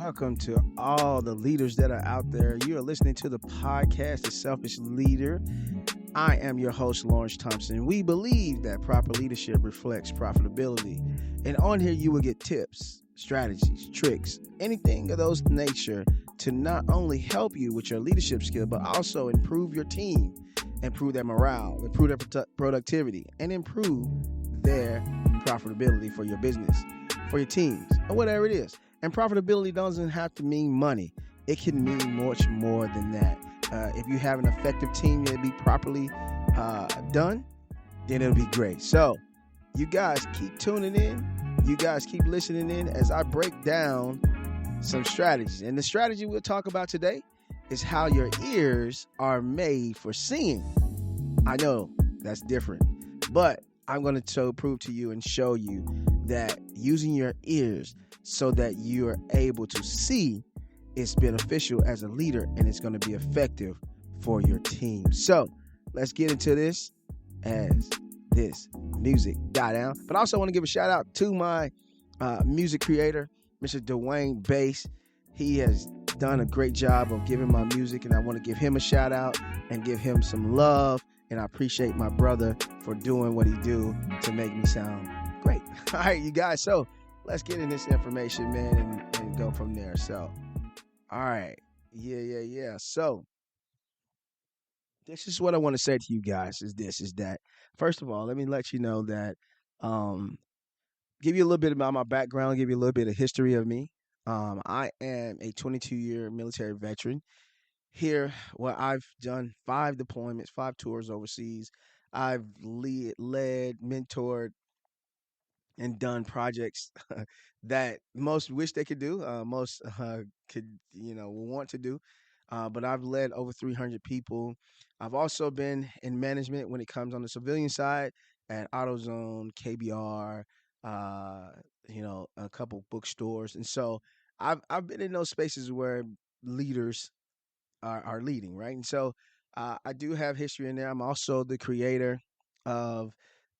welcome to all the leaders that are out there. You are listening to the podcast, The Selfish Leader. I am your host, Lawrence Thompson. We believe that proper leadership reflects profitability. And on here, you will get tips, strategies, tricks, anything of those nature to not only help you with your leadership skill, but also improve your team, improve their morale, improve their productivity, and improve their profitability for your business, for your teams, or whatever it is. And profitability doesn't have to mean money. It can mean much more than that. If you have an effective team that be properly done, then it'll be great. So you guys keep tuning in. You guys keep listening in as I break down some strategies. And the strategy we'll talk about today is how your ears are made for seeing. I know that's different, but I'm going to prove to you and show you that using your ears so that you are able to see is beneficial as a leader, and it's going to be effective for your team. So let's get into this as this music die down. But I also want to give a shout out to my music creator, Mr. Dwayne Bass. He has done a great job of giving my music, and I want to give him a shout out and give him some love. And I appreciate my brother for doing what he do to make me sound great. All right, you guys. So let's get in this information, man, and go from there. So, all right. Yeah. So this is what I want to say to you guys is that, first of all, let me let you know that, give you a little bit about my background, give you a little bit of history of me. I am a 22-year military veteran. Here, well, I've done 5 deployments, 5 tours overseas. I've led, mentored, and done projects that most wish they could do, most could, want to do. But I've led over 300 people. I've also been in management when it comes on the civilian side at AutoZone, KBR, a couple bookstores. And so I've been in those spaces where leaders are leading, right? And so I do have history in there. I'm also the creator of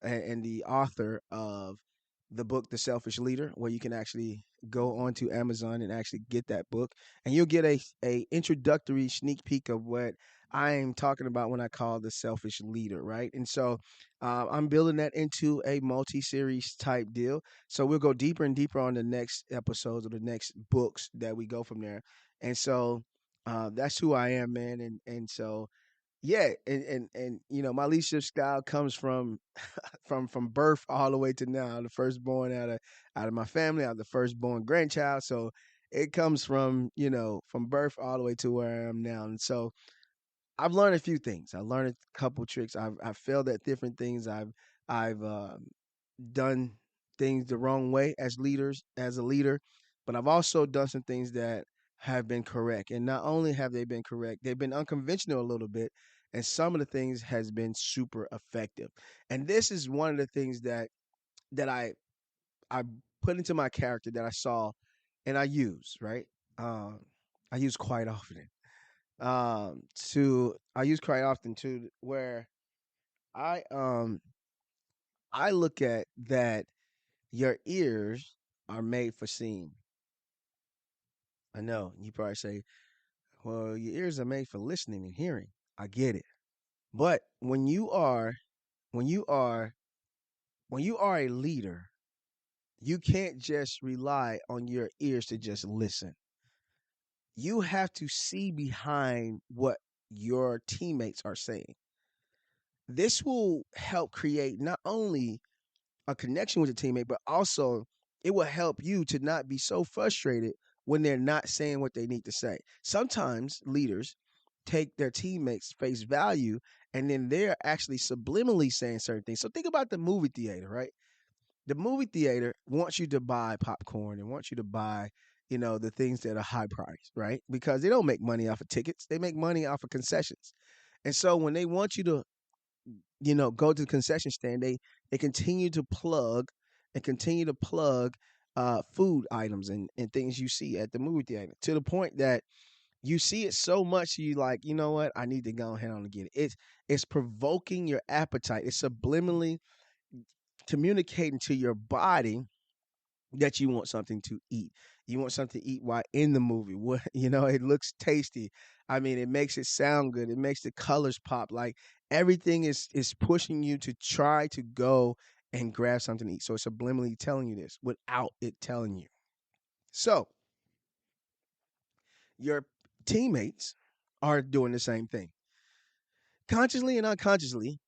and the author of the book The Selfish Leader, where you can actually go onto Amazon and actually get that book, and you'll get a introductory sneak peek of what I am talking about when I call the selfish leader, right? And so I'm building that into a multi-series type deal. So we'll go deeper and deeper on the next episodes or the next books that we go from there. And so that's who I am, man. And so yeah, and my leadership style comes from from birth all the way to now. I'm the firstborn out of my family. I'm the firstborn grandchild, so it comes from from birth all the way to where I am now. And so I've learned a few things. I learned a couple tricks. I've failed at different things. I've done things the wrong way as a leader, but I've also done some things that have been correct. And not only have they been correct, they've been unconventional a little bit. And some of the things has been super effective. And this is one of the things that I put into my character that I saw and I use, right? Um, I use quite often. To I use quite often to where I um I look at that your ears are made for seeing. I know you probably say, well, your ears are made for listening and hearing. I get it. But when you are when you are a leader, you can't just rely on your ears to just listen. You have to see behind what your teammates are saying. This will help create not only a connection with your teammate, but also it will help you to not be so frustrated when they're not saying what they need to say. Sometimes leaders take their teammates face value and then they're actually subliminally saying certain things. So think about the movie theater, right? The movie theater wants you to buy popcorn and wants you to buy, the things that are high priced, right? Because they don't make money off of tickets. They make money off of concessions. And so when they want you to go to the concession stand, they continue to plug and continue to plug food items and things you see at the movie theater to the point that you see it so much you like, you know what, I need to go ahead and get it. It's provoking your appetite. It's subliminally communicating to your body that you want something to eat. You want something to eat while in the movie. What it looks tasty. I mean, it makes it sound good. It makes the colors pop. Like everything is pushing you to try to go and grab something to eat. So it's subliminally telling you this without it telling you. So your teammates are doing the same thing. Consciously and unconsciously,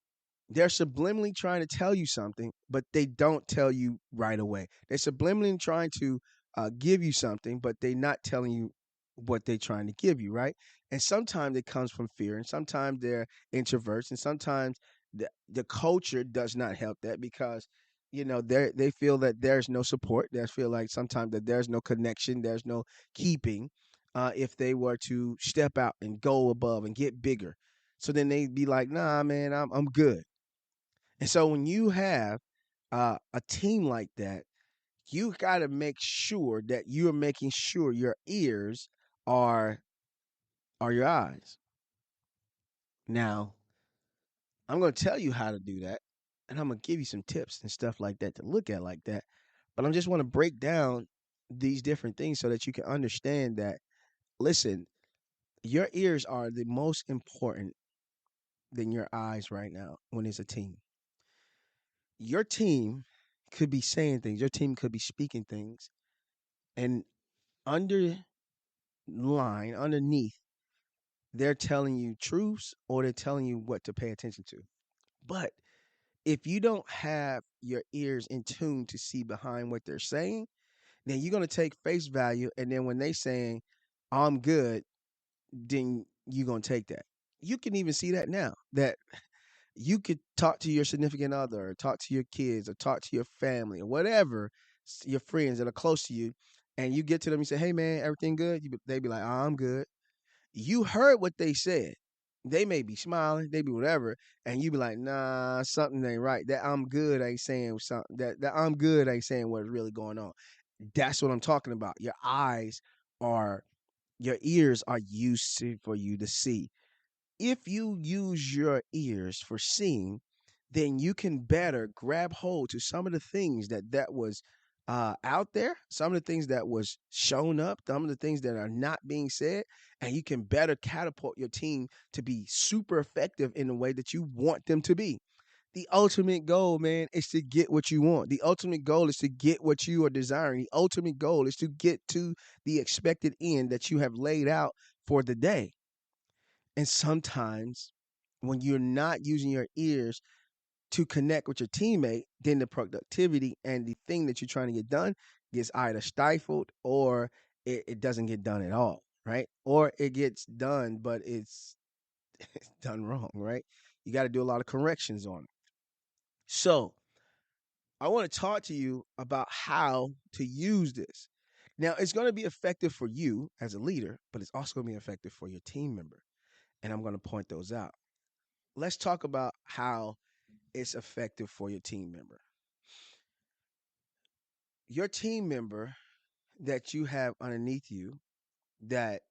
they're subliminally trying to tell you something, but they don't tell you right away. They're subliminally trying to give you something, but they're not telling you what they're trying to give you, right? And sometimes it comes from fear, and sometimes they're introverts, and sometimes the culture does not help that because they feel that there's no support. They feel like sometimes that there's no connection, there's no keeping. If they were to step out and go above and get bigger, so then they'd be like, "Nah, man, I'm good." And so when you have a team like that, you got to make sure that you're making sure your ears are your eyes. Now, I'm going to tell you how to do that, and I'm going to give you some tips and stuff like that to look at like that. But I just want to break down these different things so that you can understand that. Listen, your ears are the most important than your eyes right now when it's a team. Your team could be saying things. Your team could be speaking things, and underneath, they're telling you truths or they're telling you what to pay attention to. But if you don't have your ears in tune to see behind what they're saying, then you're gonna take face value, and then when they saying I'm good, then you're gonna take that. You can even see that now that you could talk to your significant other or talk to your kids or talk to your family or whatever, your friends that are close to you, and you get to them and say, "Hey man, everything good?" They be like, "Oh, I'm good." You heard what they said. They may be smiling, they be whatever, and you be like, "Nah, something ain't right. That I'm good ain't saying something. That I'm good ain't saying what's really going on." That's what I'm talking about. Are your ears are used to for you to see. If you use your ears for seeing, then you can better grab hold to some of the things that was out there, some of the things that was shown up, some of the things that are not being said, and you can better catapult your team to be super effective in the way that you want them to be. The ultimate goal, man, is to get what you want. The ultimate goal is to get what you are desiring. The ultimate goal is to get to the expected end that you have laid out for the day. And sometimes when you're not using your ears to connect with your teammate, then the productivity and the thing that you're trying to get done gets either stifled or it doesn't get done at all, right? Or it gets done, but it's done wrong, right? You got to do a lot of corrections on it. So I want to talk to you about how to use this. Now, it's going to be effective for you as a leader, but it's also going to be effective for your team member. And I'm going to point those out. Let's talk about how it's effective for your team member. Your team member that you have underneath you that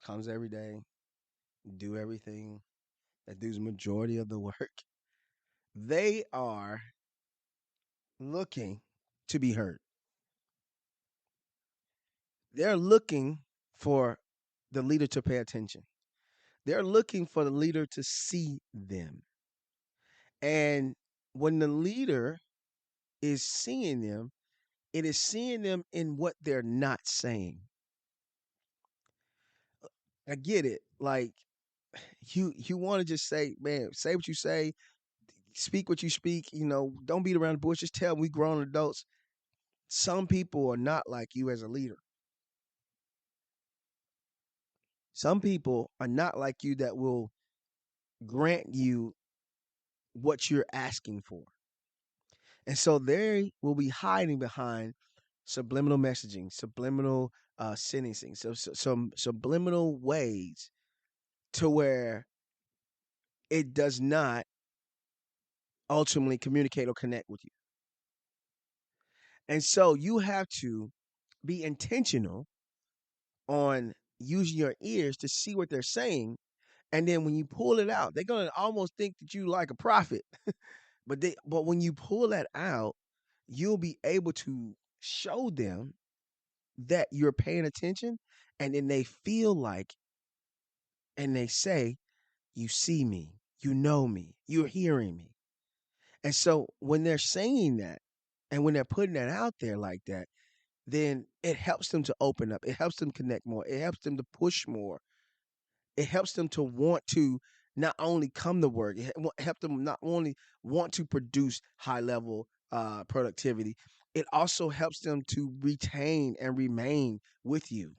comes every day, do everything, that does majority of the work, they are looking to be heard. They're looking for the leader to pay attention. They're looking for the leader to see them. And when the leader is seeing them, it is seeing them in what they're not saying. I get it. Like you want to just say, man, say what you say, speak what you speak. Don't beat around the bush. Just tell them we grown adults. Some people are not like you as a leader. Some people are not like you that will grant you what you're asking for. And so they will be hiding behind subliminal messaging, subliminal sentencing, some subliminal ways to where it does not ultimately communicate or connect with you. And so you have to be intentional on using your ears to see what they're saying. And then when you pull it out, they're gonna almost think that you like a prophet. But when you pull that out, you'll be able to show them that you're paying attention, and then they feel like, and they say, you see me, you know me, you're hearing me. And so when they're saying that, and when they're putting that out there like that, then it helps them to open up. It helps them connect more. It helps them to push more. It helps them to want to not only come to work, help them not only want to produce high level productivity, it also helps them to retain and remain with you.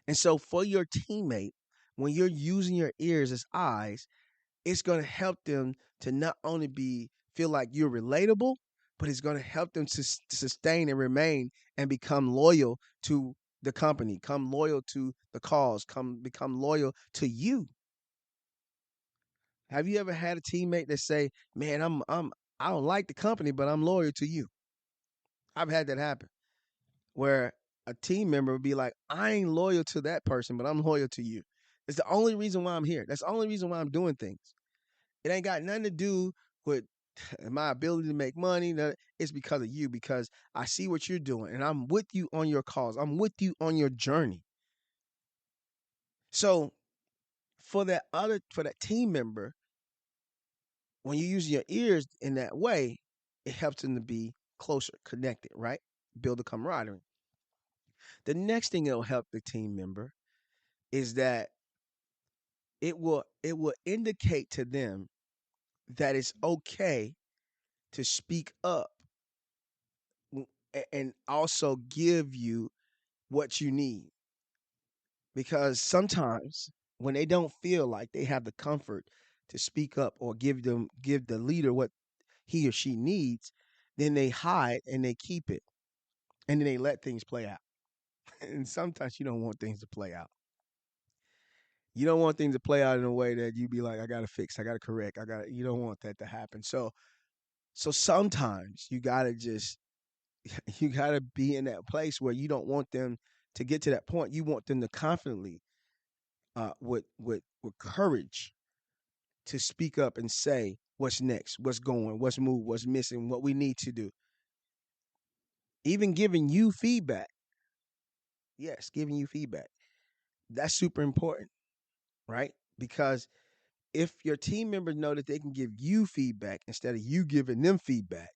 And so for your teammate, when you're using your ears as eyes, it's going to help them to not only be feel like you're relatable, but it's going to help them to sustain and remain and become loyal to the company, come loyal to the cause, come become loyal to you. Have you ever had a teammate that say, "Man, I don't like the company, but I'm loyal to you"? I've had that happen where a team member would be like, "I ain't loyal to that person, but I'm loyal to you. It's the only reason why I'm here. That's the only reason why I'm doing things. It ain't got nothing to do with my ability to make money. It's because of you, because I see what you're doing and I'm with you on your cause. I'm with you on your journey." So for that team member, when you use your ears in that way, it helps them to be closer, connected, right? Build a camaraderie. The next thing it'll help the team member is that it will indicate to them that it's okay to speak up, and also give you what you need, because sometimes when they don't feel like they have the comfort to speak up or give the leader what he or she needs, then they hide and they keep it, and then they let things play out. And sometimes you don't want things to play out. You don't want things to play out in a way that you be like, I gotta fix, I gotta correct, I gotta. You don't want that to happen. So sometimes you gotta just you gotta be in that place where you don't want them to get to that point. You want them to confidently, with courage, to speak up and say what's next, what's going, what's moved, what's missing, what we need to do. Even giving you feedback. Yes, giving you feedback. That's super important, right? Because if your team members know that they can give you feedback instead of you giving them feedback,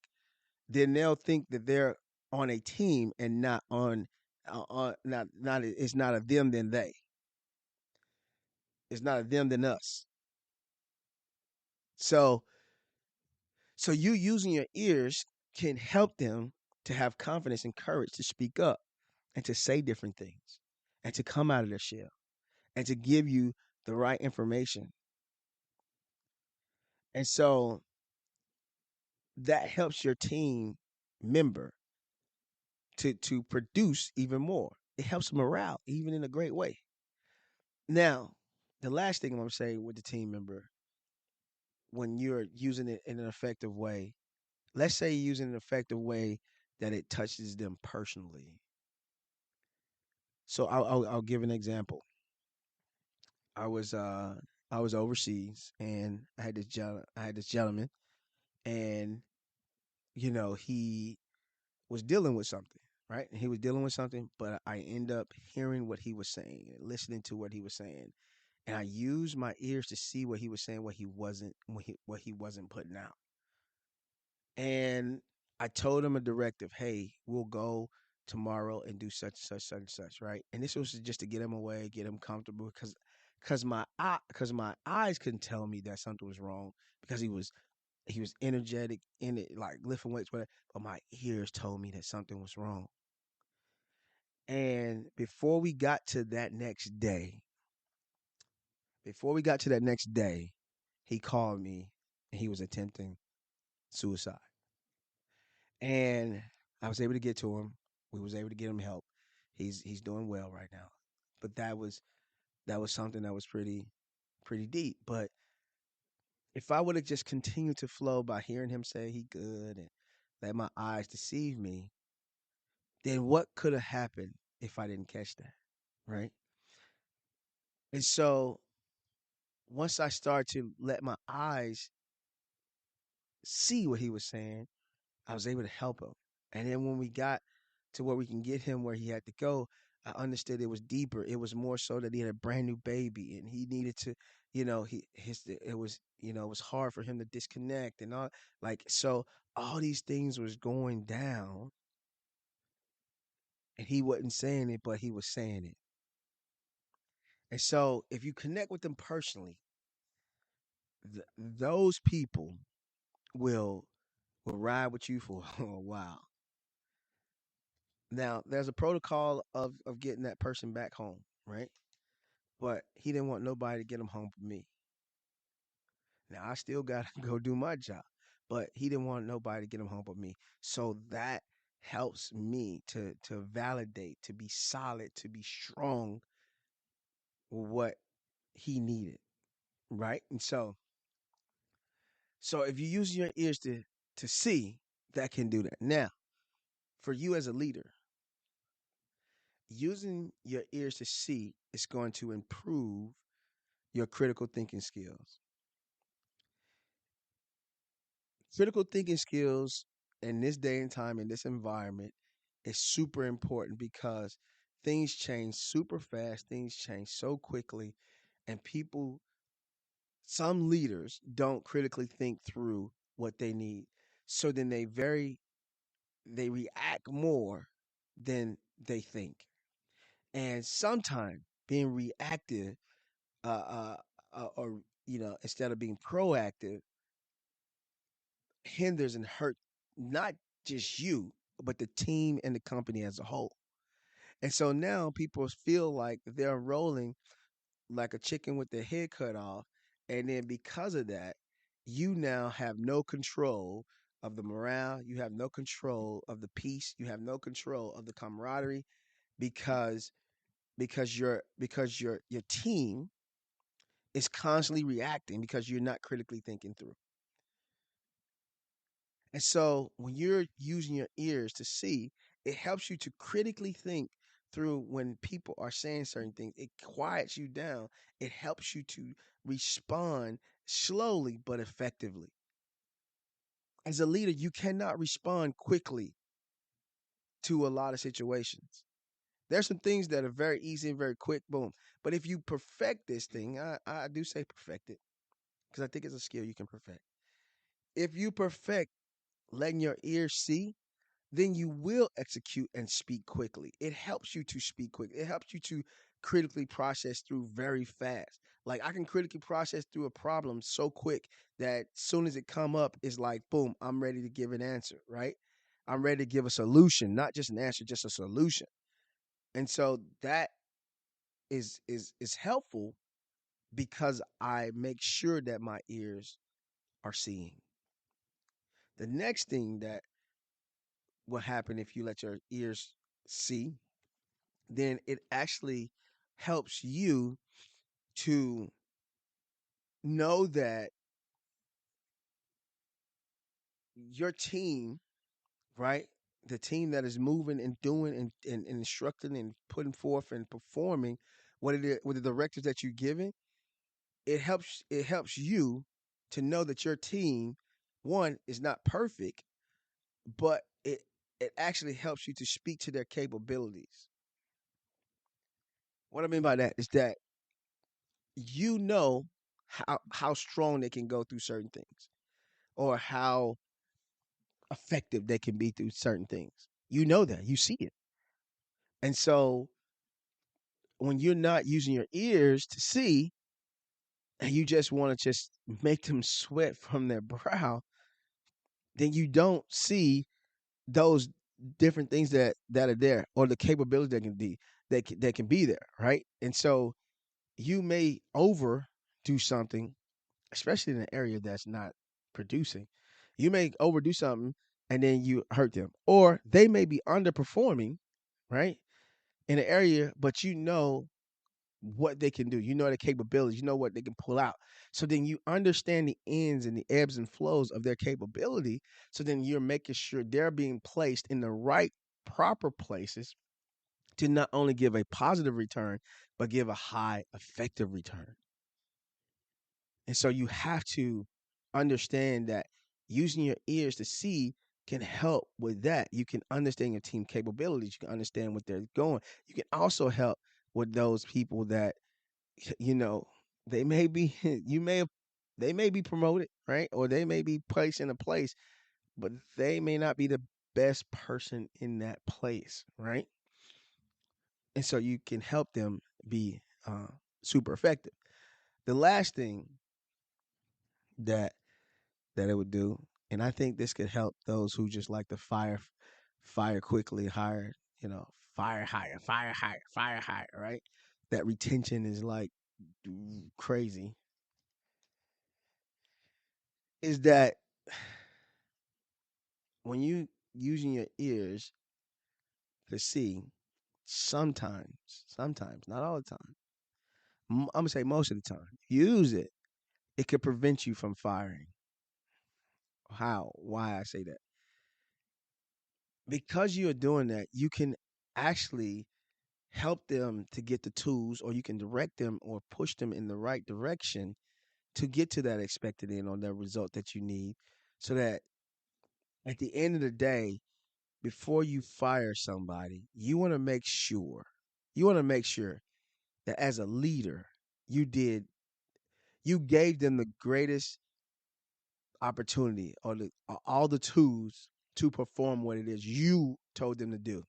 then they'll think that they're on a team and not on, not it's not a them than they. It's not a them than us. So you using your ears can help them to have confidence and courage to speak up and to say different things and to come out of their shell and to give you the right information. And so that helps your team member to produce even more. It helps morale, even in a great way. Now, the last thing I'm gonna say with the team member, when you're using it in an effective way, let's say you're using an effective way that it touches them personally. So I'll give an example. I was uh I was overseas, and I had this gentleman, and he was dealing with something, right? He was dealing with something, but I end up hearing what he was saying and listening to what he was saying, and I used my ears to see what he was saying, what he wasn't putting out. And I told him a directive, hey, we'll go tomorrow and do such and such, right? And this was just to get him away, get him comfortable, because my eyes couldn't tell me that something was wrong, because he was energetic in it, like lifting weights, whatever, but my ears told me that something was wrong. And before we got to that next day, he called me and he was attempting suicide. And I was able to get to him. We was able to get him help. He's doing well right now. But that was something that was pretty deep. But if I would have just continued to flow by hearing him say he good and let my eyes deceive me, then what could have happened if I didn't catch that, right? And so once I started to let my eyes see what he was saying, I was able to help him. And then when we got to where we can get him where he had to go, I understood it was deeper. It was more so that he had a brand new baby and he needed to, it was, it was hard for him to disconnect and all, like, so all these things was going down and he wasn't saying it, but he was saying it. And so if you connect with them personally, those people will ride with you for a while. Now, there's a protocol of getting that person back home, right? But he didn't want nobody to get him home with me. Now, I still got to go do my job, but he didn't want nobody to get him home with me. So that helps me to validate, to be solid, to be strong with what he needed, right? And so if you use your ears to see, that can do that. Now, for you as a leader, using your ears to see is going to improve your critical thinking skills. Critical thinking skills in this day and time, in this environment, is super important because things change super fast, things change so quickly, and people, some leaders don't critically think through what they need. So then they react more than they think. And sometimes being reactive, uh, or instead of being proactive, hinders and hurt not just you, but the team and the company as a whole. And so now people feel like they're rolling like a chicken with their head cut off. And then because of that, you now have no control of the morale. You have no control of the peace. You have no control of the camaraderie because your team is constantly reacting because you're not critically thinking through. And so when you're using your ears to see, it helps you to critically think through when people are saying certain things. It quiets you down. It helps you to respond slowly but effectively. As a leader, you cannot respond quickly to a lot of situations. There's some things that are very easy and very quick, boom. But if you perfect this thing, I do say perfect it because I think it's a skill you can perfect. If you perfect letting your ears see, then you will execute and speak quickly. It helps you to speak quick. It helps you to critically process through very fast. Like I can critically process through a problem so quick that soon as it come up, it's like boom, I'm ready to give an answer, right? I'm ready to give a solution, not just an answer, just a solution. And so that is helpful because I make sure that my ears are seeing. The next thing that will happen if you let your ears see, then it actually helps you to know that your team, right? The team that is moving and doing and instructing and putting forth and performing what it is, with the directives that you're giving, it helps you to know that your team, one, is not perfect, but it actually helps you to speak to their capabilities. What I mean by that is that you know how strong they can go through certain things or how effective they can be through certain things. You know that, you see it. And so when you're not using your ears to see and you just want to just make them sweat from their brow, then you don't see those different things that are there or the capabilities that can be that can be there, right? And so you may overdo something, especially in an area that's not producing. You may overdo something and then you hurt them, or they may be underperforming, right, in an area, but you know what they can do. You know their capabilities. You know what they can pull out. So then you understand the ins and the ebbs and flows of their capability. So then you're making sure they're being placed in the right, proper places to not only give a positive return, but give a high effective return. And so you have to understand that using your ears to see can help with that. You can understand your team capabilities. You can understand what they're going. You can also help with those people that you know they may be you may have they may be promoted, right? Or they may be placed in a place, but they may not be the best person in that place, right? And so you can help them be super effective. The last thing that that it would do, and I think this could help those who just like to fire quickly, hire, fire hire, right? That retention is like crazy. Is that when you using your ears to see, sometimes, not all the time. I'm gonna say most of the time, use it. It could prevent you from firing. How? Why I say that? Because you're doing that, you can actually help them to get the tools, or you can direct them or push them in the right direction to get to that expected end or that result that you need, so that at the end of the day, before you fire somebody, you want to make sure that as a leader, you did you gave them the greatest opportunity, or all the tools to perform what it is you told them to do.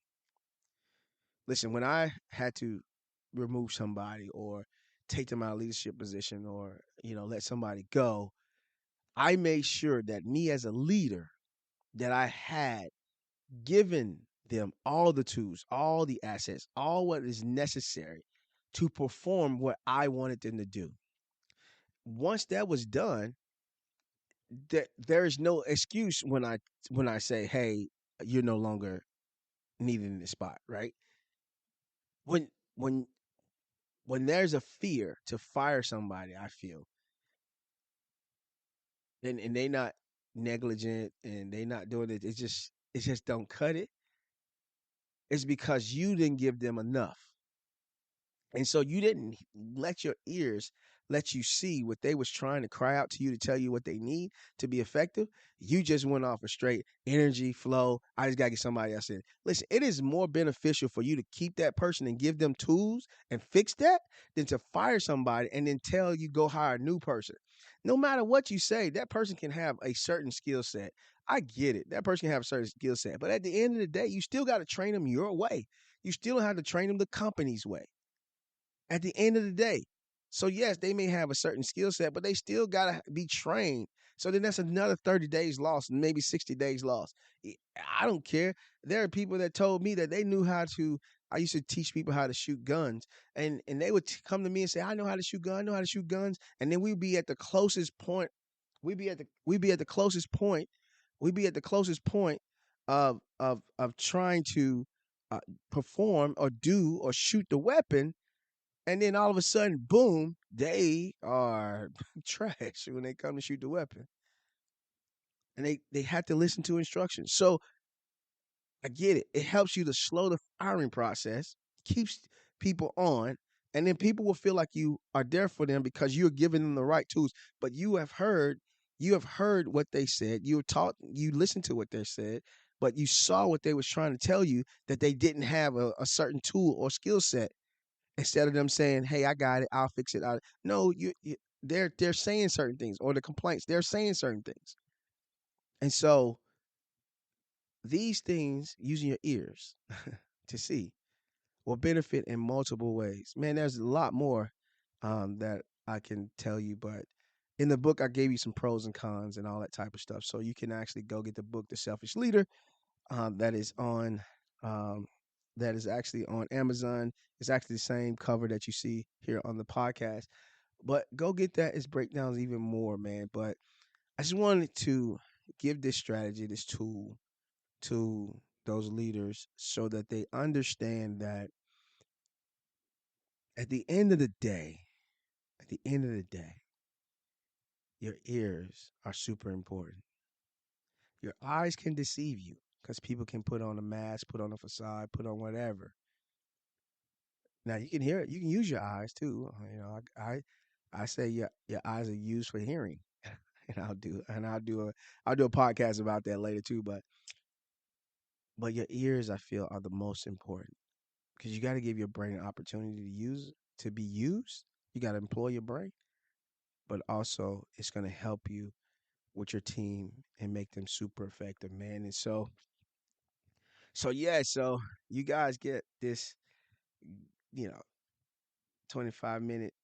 Listen, when I had to remove somebody or take them out of leadership position, or let somebody go, I made sure that me as a leader, that I had given them all the tools, all the assets, all what is necessary to perform what I wanted them to do. Once that was done, there is no excuse when I say, "Hey, you're no longer needed in this spot," right? When when when there's a fear to fire somebody, I feel, and they not negligent and they not doing it, it just don't cut it. It's because you didn't give them enough. And so you didn't let your ears let you see what they was trying to cry out to you to tell you what they need to be effective. You just went off a straight energy flow. I just gotta get somebody else in. Listen, it is more beneficial for you to keep that person and give them tools and fix that than to fire somebody and then tell you go hire a new person. No matter what you say, that person can have a certain skill set. I get it. That person can have a certain skill set. But at the end of the day, you still got to train them your way. You still have to train them the company's way at the end of the day. So yes, they may have a certain skill set, but they still gotta be trained. So then that's another 30 days lost, maybe 60 days lost. I don't care. There are people that told me that they knew how to. I used to teach people how to shoot guns, and they would come to me and say, "I know how to shoot guns. I know how to shoot guns." And then we'd be at the closest point. We'd be at the closest point. We'd be at the closest point of trying to uh, perform or do or shoot the weapon, and then all of a sudden, boom, they are trash when they come to shoot the weapon. And they have to listen to instructions. So I get it. It helps you to slow the firing process, keeps people on, and then people will feel like you are there for them because you're giving them the right tools. But you have heard what they said. You listened to what they said, but you saw what they was trying to tell you, that they didn't have a certain tool or skill set. Instead of them saying, "Hey, I got it. I'll fix it." No, they're saying certain things, or the complaints, they're saying certain things. And so these things, using your ears to see, will benefit in multiple ways. Man, there's a lot more that I can tell you, but in the book I gave you some pros and cons and all that type of stuff. So you can actually go get the book, The Selfish Leader. That is on um, that is actually on Amazon. It's actually the same cover that you see here on the podcast. But go get that. Its breakdowns even more, man. But I just wanted to give this strategy, this tool to those leaders so that they understand that at the end of the day, at the end of the day, your ears are super important. Your eyes can deceive you because people can put on a mask, put on a facade, put on whatever. Now you can hear it. You can use your eyes too. I say your eyes are used for hearing, and I'll do a podcast about that later too. But But your ears, I feel, are the most important because you got to give your brain an opportunity to be used. You got to employ your brain, but also it's going to help you with your team and make them super effective, man. And so you guys get this, 25-minute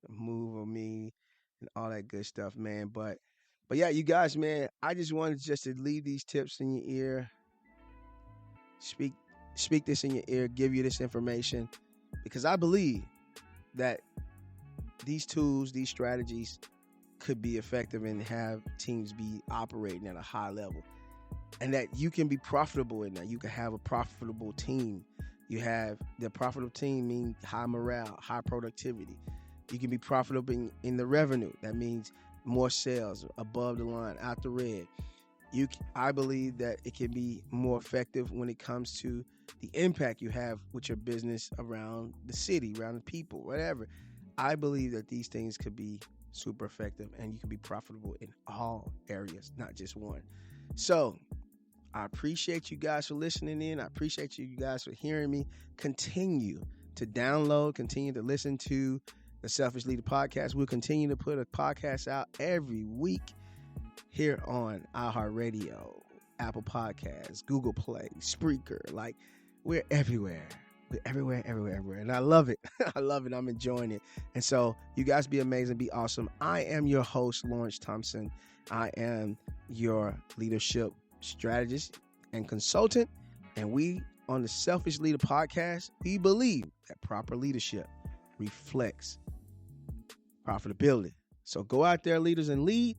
move of me and all that good stuff, man. But yeah, you guys, man, I just wanted just to leave these tips in your ear, speak speak this in your ear, give you this information because I believe that these tools, these strategies could be effective and have teams be operating at a high level. And that you can be profitable in that. You can have a profitable team. You have the profitable team means high morale, high productivity. You can be profitable in the revenue. That means more sales above the line, out the red. I believe that it can be more effective when it comes to the impact you have with your business around the city, around the people, whatever. I believe that these things could be super effective and you can be profitable in all areas, not just one. So I appreciate you guys for listening in. I appreciate you guys for hearing me. Continue to download, continue to listen to the Selfish Leader podcast. We'll continue to put a podcast out every week here on iHeartRadio, Apple Podcasts, Google Play, Spreaker. Like, we're everywhere. We're everywhere. And I love it. I love it. I'm enjoying it. And so you guys be amazing, be awesome. I am your host, Lawrence Thompson. I am your leadership strategist and consultant. And we on the Selfish Leader podcast, we believe that proper leadership reflects profitability. So go out there, leaders, and lead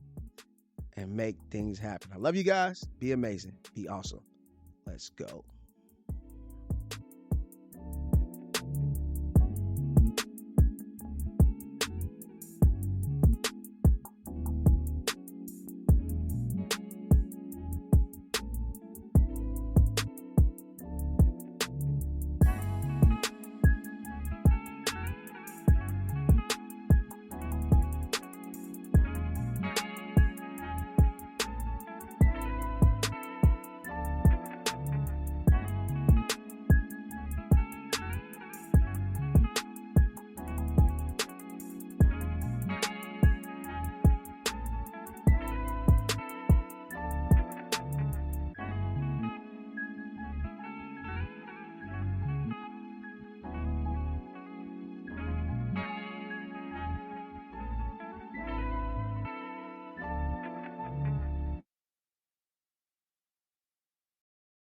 and make things happen. I love you guys. Be amazing. Be awesome. Let's go.